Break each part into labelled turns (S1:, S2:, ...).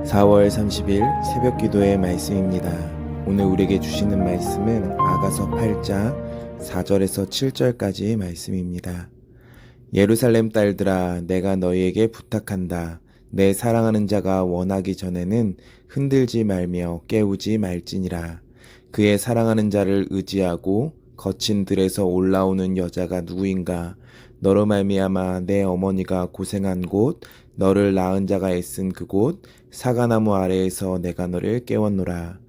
S1: 4월 30일 새벽 기도의 말씀입니다. 오늘 우리에게 주시는 말씀은 아가서 8장 4절에서 7절까지의 말씀입니다. 예루살렘 딸들아, 내가 너희에게 부탁한다. 내 사랑하는 자가 원하기 전에는 흔들지 말며 깨우지 말지니라. 그의 사랑하는 자를 의지하고 거친 들에서 올라오는 여자가 누구인가? 너로 말미암아 내 어머니가 고생한 곳, 너를 낳은 자가 애쓴 그곳, 사과나무 아래에서 내가 너를 깨웠노라.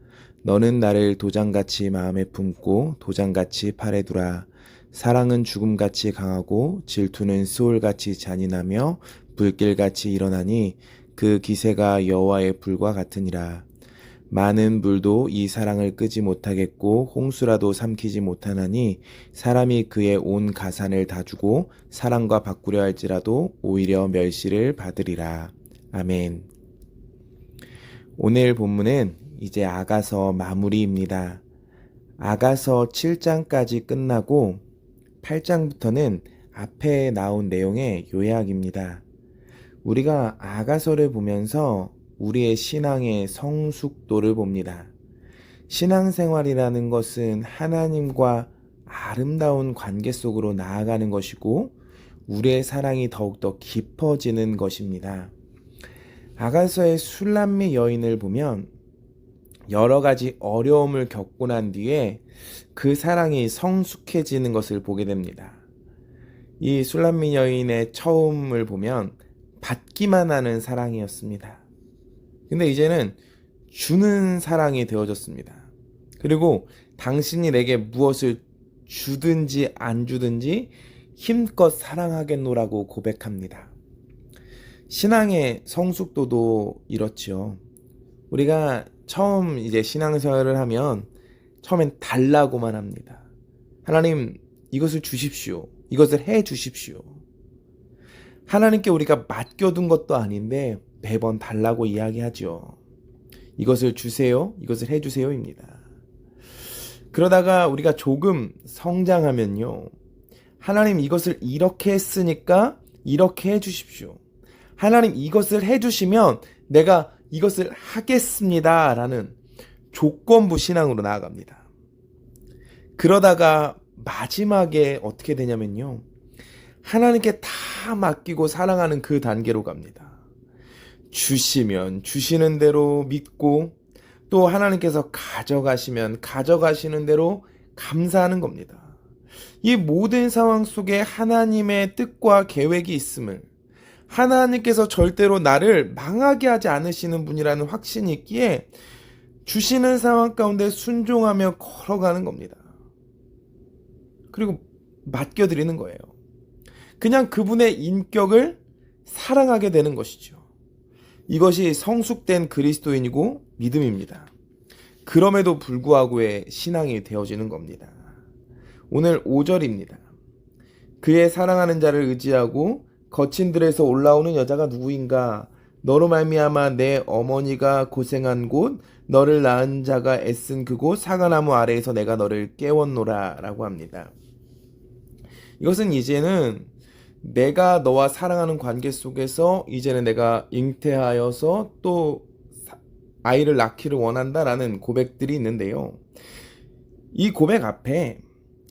S1: 너는 나를 도장같이 마음에 품고 도장같이 팔에 두라. 사랑은 죽음같이 강하고 질투는 수올같이 잔인하며 불길같이 일어나니 그 기세가 여호와의 불과 같으니라. 많은 물도 이 사랑을 끄지 못하겠고 홍수라도 삼키지 못하나니 사람이 그의 온 가산을 다 주고 사랑과 바꾸려 할지라도 오히려 멸시를 받으리라. 아멘. 오늘 본문은 이제 아가서 마무리입니다. 아가서 7장까지 끝나고 8장부터는 앞에 나온 내용의 요약입니다. 우리가 아가서를 보면서 우리의 신앙의 성숙도를 봅니다. 신앙생활이라는 것은 하나님과 아름다운 관계 속으로 나아가는 것이고 우리의 사랑이 더욱더 깊어지는 것입니다. 아가서의 술람미 여인을 보면 여러 가지 어려움을 겪고 난 뒤에 그 사랑이 성숙해지는 것을 보게 됩니다. 이 술람미 여인의 처음을 보면 받기만 하는 사랑이었습니다. 근데 이제는 주는 사랑이 되어졌습니다. 그리고 당신이 내게 무엇을 주든지 안 주든지 힘껏 사랑하겠노라고 고백합니다. 신앙의 성숙도도 이렇지요. 우리가 처음 이제 신앙생활을 하면 처음엔 달라고만 합니다. 하나님, 이것을 주십시오. 이것을 해 주십시오. 하나님께 우리가 맡겨둔 것도 아닌데 매번 달라고 이야기하죠. 이것을 주세요. 이것을 해 주세요입니다. 그러다가 우리가 조금 성장하면요. 하나님, 이것을 이렇게 했으니까 이렇게 해 주십시오. 하나님, 이것을 해 주시면 내가 이것을 하겠습니다. 라는 조건부 신앙으로 나아갑니다. 그러다가 마지막에 어떻게 되냐면요. 하나님께 다 맡기고 사랑하는 그 단계로 갑니다. 주시면 주시는 대로 믿고 또 하나님께서 가져가시면 가져가시는 대로 감사하는 겁니다. 이 모든 상황 속에 하나님의 뜻과 계획이 있음을, 하나님께서 절대로 나를 망하게 하지 않으시는 분이라는 확신이 있기에 주시는 상황 가운데 순종하며 걸어가는 겁니다. 그리고 맡겨드리는 거예요. 그냥 그분의 인격을 사랑하게 되는 것이죠. 이것이 성숙된 그리스도인이고 믿음입니다. 그럼에도 불구하고의 신앙이 되어지는 겁니다. 오늘 5절입니다. 그의 사랑하는 자를 의지하고 거친 들에서 올라오는 여자가 누구인가? 너로 말미암아 내 어머니가 고생한 곳, 너를 낳은 자가 애쓴 그곳, 사과나무 아래에서 내가 너를 깨웠노라 라고 합니다. 이것은 이제는 내가 너와 사랑하는 관계 속에서 이제는 내가 잉태하여서 또 아이를 낳기를 원한다라는 고백들이 있는데요. 이 고백 앞에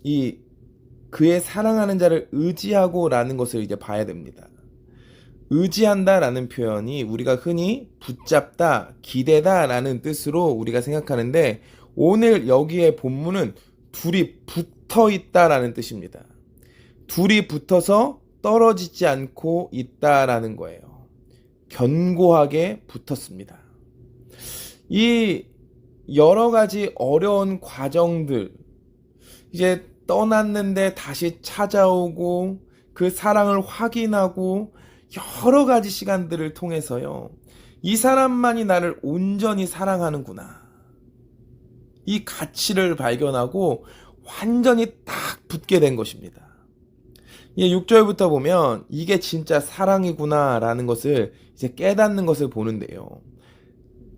S1: 이 그의 사랑하는 자를 의지하고 라는 것을 이제 봐야 됩니다. 의지한다 라는 표현이 우리가 흔히 붙잡다, 기대다 라는 뜻으로 우리가 생각하는데 오늘 여기에 본문은 둘이 붙어 있다 라는 뜻입니다. 둘이 붙어서 떨어지지 않고 있다라는 거예요. 견고하게 붙었습니다. 이 여러 가지 어려운 과정들, 이제 떠났는데 다시 찾아오고 그 사랑을 확인하고 여러 가지 시간들을 통해서요. 이 사람만이 나를 온전히 사랑하는구나. 이 가치를 발견하고 완전히 딱 붙게 된 것입니다. 6절부터 보면 이게 진짜 사랑이구나 라는 것을 이제 깨닫는 것을 보는데요.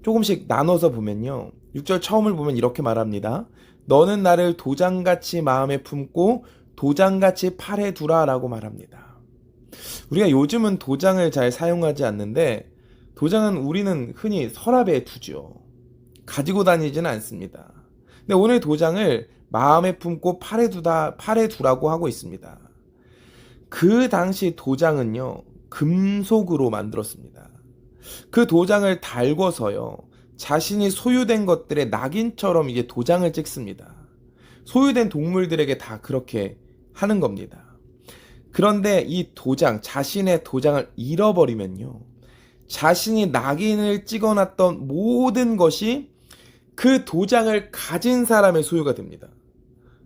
S1: 조금씩 나눠서 보면요. 6절 처음을 보면 이렇게 말합니다. 너는 나를 도장같이 마음에 품고 도장같이 팔에 두라 라고 말합니다. 우리가 요즘은 도장을 잘 사용하지 않는데 도장은 우리는 흔히 서랍에 두죠. 가지고 다니지는 않습니다. 근데 오늘 도장을 마음에 품고 팔에 두라고 하고 있습니다. 그 당시 도장은요, 금속으로 만들었습니다. 그 도장을 달궈서요, 자신이 소유된 것들의 낙인처럼 이제 도장을 찍습니다. 소유된 동물들에게 다 그렇게 하는 겁니다. 그런데 이 도장, 자신의 도장을 잃어버리면요, 자신이 낙인을 찍어놨던 모든 것이 그 도장을 가진 사람의 소유가 됩니다.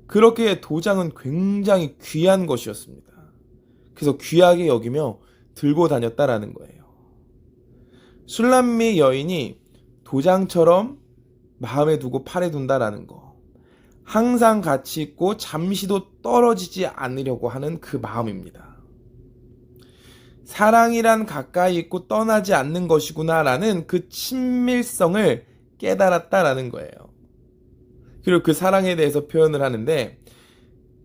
S1: 그렇게 도장은 굉장히 귀한 것이었습니다. 그래서 귀하게 여기며 들고 다녔다라는 거예요. 술람미 여인이 도장처럼 마음에 두고 팔에 둔다라는 거. 항상 같이 있고 잠시도 떨어지지 않으려고 하는 그 마음입니다. 사랑이란 가까이 있고 떠나지 않는 것이구나라는 그 친밀성을 깨달았다라는 거예요. 그리고 그 사랑에 대해서 표현을 하는데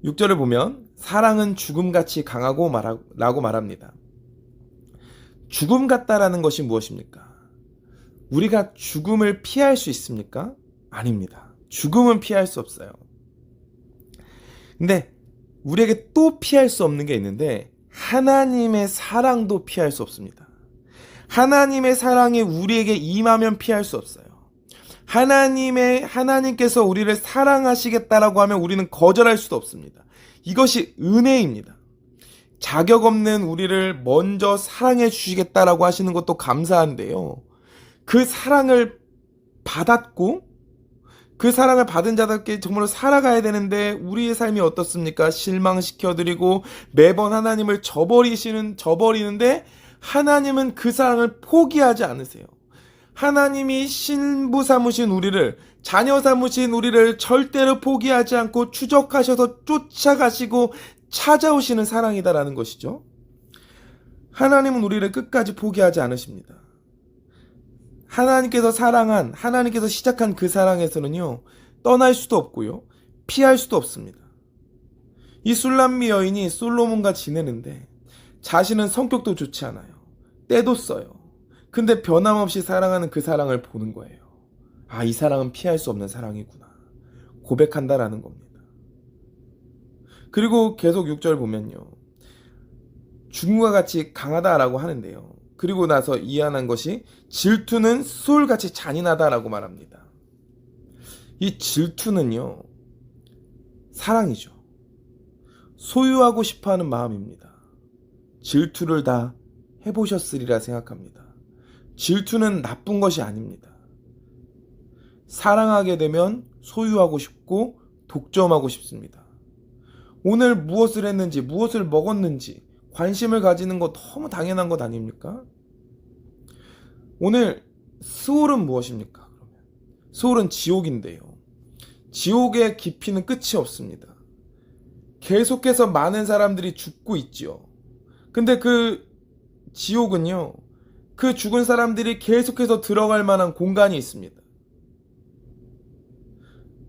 S1: 6절을 보면 사랑은 죽음같이 강하고 라고 말합니다. 죽음 같다라는 것이 무엇입니까? 우리가 죽음을 피할 수 있습니까? 아닙니다. 죽음은 피할 수 없어요. 근데 우리에게 또 피할 수 없는 게 있는데 하나님의 사랑도 피할 수 없습니다. 하나님의 사랑이 우리에게 임하면 피할 수 없어요. 하나님께서 우리를 사랑하시겠다라고 하면 우리는 거절할 수도 없습니다. 이것이 은혜입니다. 자격 없는 우리를 먼저 사랑해 주시겠다라고 하시는 것도 감사한데요. 그 사랑을 받았고 그 사랑을 받은 자답게 정말로 살아가야 되는데 우리의 삶이 어떻습니까? 실망시켜드리고 매번 하나님을 저버리는데 하나님은 그 사랑을 포기하지 않으세요. 하나님이 신부 삼으신 우리를, 자녀 삼으신 우리를 절대로 포기하지 않고 추적하셔서 쫓아가시고 찾아오시는 사랑이다라는 것이죠. 하나님은 우리를 끝까지 포기하지 않으십니다. 하나님께서 시작한 그 사랑에서는요, 떠날 수도 없고요, 피할 수도 없습니다. 이 술람미 여인이 솔로몬과 지내는데 자신은 성격도 좋지 않아요. 때도 써요. 근데 변함없이 사랑하는 그 사랑을 보는 거예요. 아, 이 사랑은 피할 수 없는 사랑이구나. 고백한다라는 겁니다. 그리고 계속 6절 보면요. 죽음과 같이 강하다라고 하는데요. 그리고 나서 이해한 것이 질투는 수울같이 잔인하다라고 말합니다. 이 질투는요, 사랑이죠. 소유하고 싶어하는 마음입니다. 질투를 다 해보셨으리라 생각합니다. 질투는 나쁜 것이 아닙니다. 사랑하게 되면 소유하고 싶고 독점하고 싶습니다. 오늘 무엇을 했는지, 무엇을 먹었는지 관심을 가지는 것 너무 당연한 것 아닙니까? 오늘 수월은 무엇입니까? 수월은 지옥인데요. 지옥의 깊이는 끝이 없습니다. 계속해서 많은 사람들이 죽고 있지요. 근데 그 지옥은요, 그 죽은 사람들이 계속해서 들어갈 만한 공간이 있습니다.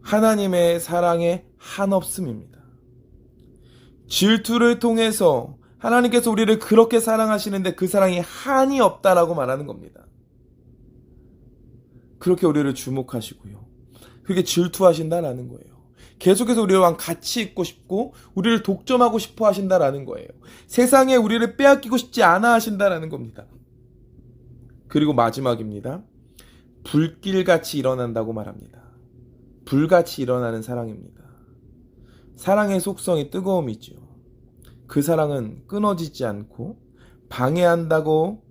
S1: 하나님의 사랑의 한없음입니다. 질투를 통해서 하나님께서 우리를 그렇게 사랑하시는데 그 사랑이 한이 없다라고 말하는 겁니다. 그렇게 우리를 주목하시고요. 그렇게 질투하신다라는 거예요. 계속해서 우리와 같이 있고 싶고 우리를 독점하고 싶어 하신다라는 거예요. 세상에 우리를 빼앗기고 싶지 않아 하신다라는 겁니다. 그리고 마지막입니다. 불길같이 일어난다고 말합니다. 불같이 일어나는 사랑입니다. 사랑의 속성이 뜨거움이죠. 그 사랑은 끊어지지 않고 방해한다고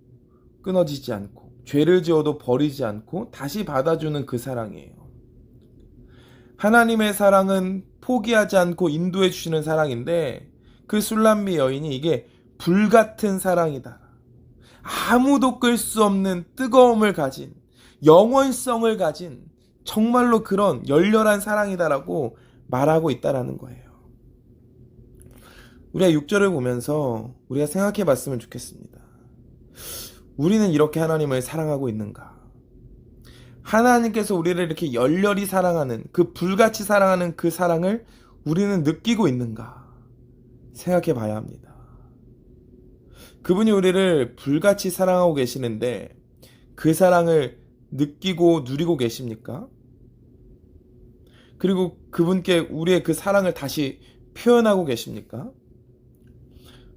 S1: 끊어지지 않고 죄를 지어도 버리지 않고 다시 받아주는 그 사랑이에요. 하나님의 사랑은 포기하지 않고 인도해 주시는 사랑인데 그 술람미 여인이 이게 불같은 사랑이다. 아무도 끌 수 없는 뜨거움을 가진 영원성을 가진 정말로 그런 열렬한 사랑이다라고 말하고 있다라는 거예요. 우리가 6절을 보면서 우리가 생각해 봤으면 좋겠습니다. 우리는 이렇게 하나님을 사랑하고 있는가? 하나님께서 우리를 이렇게 열렬히 사랑하는 그 불같이 사랑하는 그 사랑을 우리는 느끼고 있는가? 생각해 봐야 합니다. 그분이 우리를 불같이 사랑하고 계시는데 그 사랑을 느끼고 누리고 계십니까? 그리고 그분께 우리의 그 사랑을 다시 표현하고 계십니까?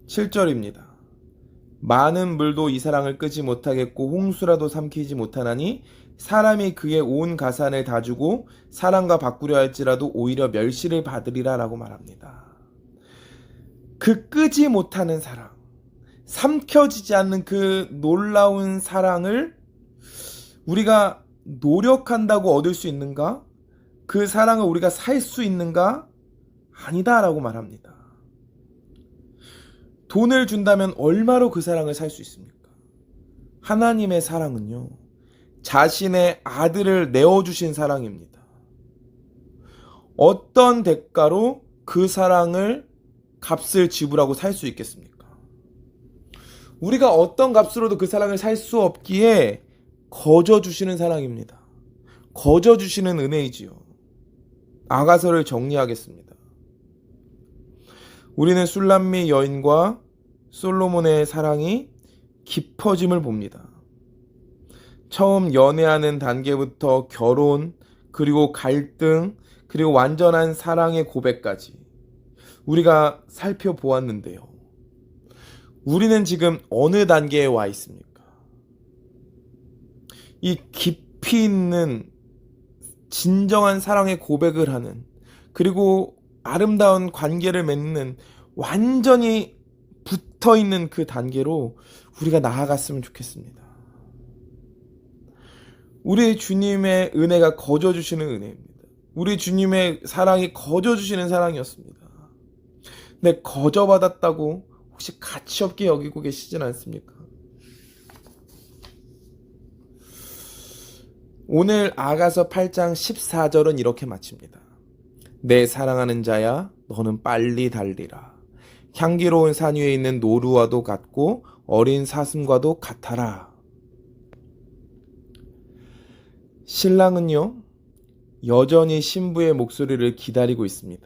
S1: 7절입니다. 많은 물도 이 사랑을 끄지 못하겠고 홍수라도 삼키지 못하나니 사람이 그의 온 가산을 다 주고 사랑과 바꾸려 할지라도 오히려 멸시를 받으리라 라고 말합니다. 그 끄지 못하는 사랑, 삼켜지지 않는 그 놀라운 사랑을 우리가 노력한다고 얻을 수 있는가? 그 사랑을 우리가 살 수 있는가? 아니다 라고 말합니다. 돈을 준다면 얼마로 그 사랑을 살 수 있습니까? 하나님의 사랑은요, 자신의 아들을 내어주신 사랑입니다. 어떤 대가로 그 사랑을 값을 지불하고 살 수 있겠습니까? 우리가 어떤 값으로도 그 사랑을 살 수 없기에 거저 주시는 사랑입니다. 거저 주시는 은혜이지요. 아가서를 정리하겠습니다. 우리는 술람미 여인과 솔로몬의 사랑이 깊어짐을 봅니다. 처음 연애하는 단계부터 결혼, 그리고 갈등, 그리고 완전한 사랑의 고백까지 우리가 살펴보았는데요. 우리는 지금 어느 단계에 와 있습니까? 이 깊이 있는 진정한 사랑의 고백을 하는, 그리고 아름다운 관계를 맺는 완전히 붙어있는 그 단계로 우리가 나아갔으면 좋겠습니다. 우리 주님의 은혜가 거저 주시는 은혜입니다. 우리 주님의 사랑이 거저 주시는 사랑이었습니다. 근데 거저 받았다고 혹시 가치 없게 여기고 계시진 않습니까? 오늘 아가서 8장 14절은 이렇게 마칩니다. 내 사랑하는 자야, 너는 빨리 달리라. 향기로운 산 위에 있는 노루와도 같고 어린 사슴과도 같아라. 신랑은요, 여전히 신부의 목소리를 기다리고 있습니다.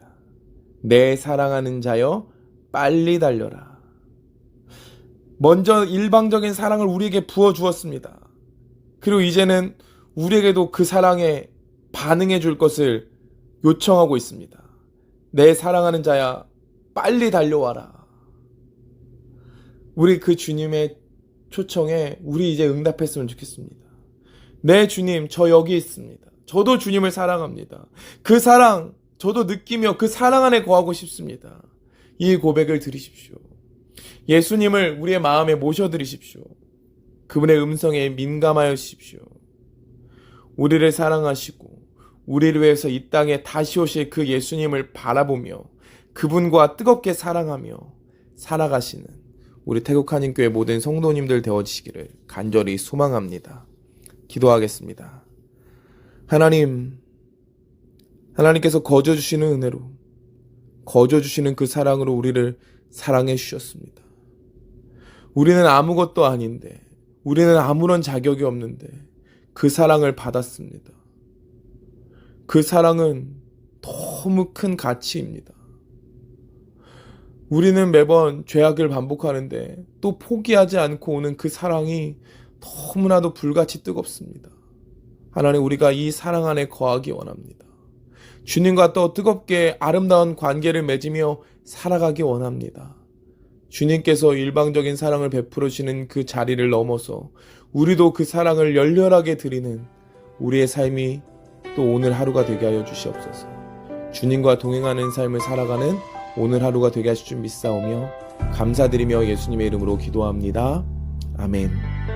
S1: 내 사랑하는 자여, 빨리 달려라. 먼저 일방적인 사랑을 우리에게 부어주었습니다. 그리고 이제는 우리에게도 그 사랑에 반응해 줄 것을 요청하고 있습니다. 내 사랑하는 자야, 빨리 달려와라. 우리 그 주님의 초청에 우리 이제 응답했으면 좋겠습니다. 네, 주님, 저 여기 있습니다. 저도 주님을 사랑합니다. 그 사랑 저도 느끼며 그 사랑 안에 거하고 싶습니다. 이 고백을 들으십시오. 예수님을 우리의 마음에 모셔드리십시오. 그분의 음성에 민감하여 주십시오. 우리를 사랑하시고 우리를 위해서 이 땅에 다시 오실 그 예수님을 바라보며 그분과 뜨겁게 사랑하며 살아가시는 우리 태국 한인교회 모든 성도님들 되어지시기를 간절히 소망합니다. 기도하겠습니다. 하나님께서 거저 주시는 은혜로, 거저 주시는 그 사랑으로 우리를 사랑해 주셨습니다. 우리는 아무것도 아닌데, 우리는 아무런 자격이 없는데 그 사랑을 받았습니다. 그 사랑은 너무 큰 가치입니다. 우리는 매번 죄악을 반복하는데 또 포기하지 않고 오는 그 사랑이 너무나도 불같이 뜨겁습니다. 하나님, 우리가 이 사랑 안에 거하기 원합니다. 주님과 또 뜨겁게 아름다운 관계를 맺으며 살아가기 원합니다. 주님께서 일방적인 사랑을 베풀어 주시는 그 자리를 넘어서 우리도 그 사랑을 열렬하게 드리는 우리의 삶이 또 오늘 하루가 되게 하여 주시옵소서. 주님과 동행하는 삶을 살아가는 오늘 하루가 되게 하실 줄 믿사오며 감사드리며 예수님의 이름으로 기도합니다. 아멘.